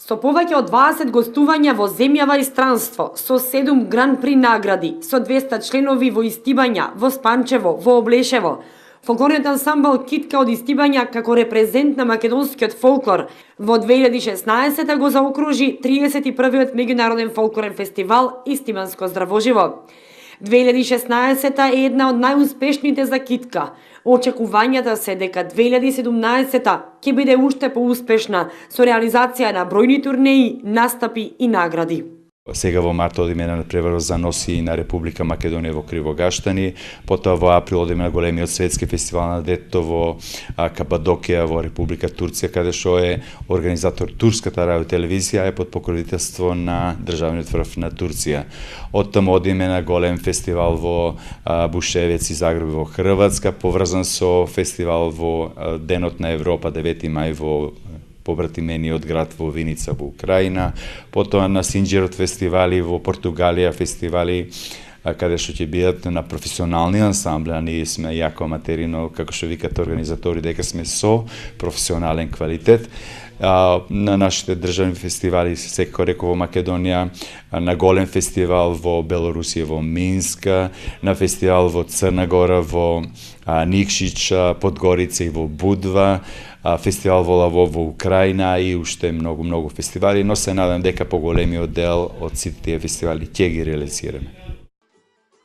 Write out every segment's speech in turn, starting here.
Со повеќе од 20 гостувања во земјава и странство, со 7 гран-при награди, со 200 членови во Истибања, во Спанчево, во Облешево, фолклорниот ансамбл Китка од Истибања како репрезент на македонскиот фолклор во 2016 го заокружи 31-тиот меѓународен фолклорен фестивал Истибанско здравоживо. 2016 е една од најуспешните за Китка. Очекувањата се дека 2017 ќе биде уште поуспешна со реализација на бројни турнеи, настапи и награди. Сега во март одиме на превар за носи на Република Македонија во Кривогаштани, потоа во април одиме на големиот светски фестивал на детето во Кападокија во Република Турција, каде што е организатор турската радиотелевизија, е под покровителство на државниот врв на Турција. Оттаму одиме на голем фестивал во Бушевец и Загреб во Хрватска, поврзан со фестивал во Денот на Европа 9 мај во побратимениот град во Виница во Украина, потоа на Синџерот фестивали во Португалија, фестивали каде што ќе бидат на професионални ансамбли, а ние сме јако аматерино, како што викат организатори, дека сме со професионален квалитет. На нашите државни фестивали, секако реков во Македонија, на голем фестивал во Белорусија, во Минска, на фестивал во Црна Гора, во Никшич, Подгорица и во Будва, фестивал во Лавов во Украина и уште многу фестивали, но се надам дека поголемиот дел од сите тие фестивали ќе ги реализираме.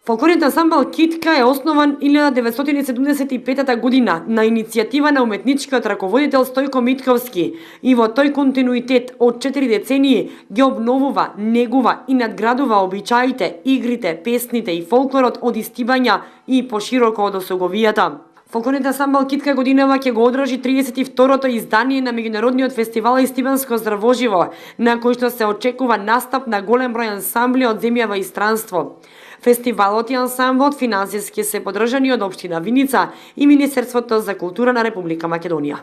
Фолклорниот ансамбл Китка е основан 1975 година на иницијатива на уметничкиот раководител Стојко Митковски и во тој континуитет од 4 децении ги обновува, негува и надградува обичаите, игрите, песните и фолклорот од Истибања и пошироко од Осоговијата. Фолклорниот ансамбл Китка годинава ќе го одржи 32-то издание на меѓународниот фестивал Истибанско здравоживо, на кој што се очекува настап на голем број ансамбли од земјава и странство. Фестивалот и ансамблот финансиски се поддржани од општина Виница и Министерството за култура на Република Македонија.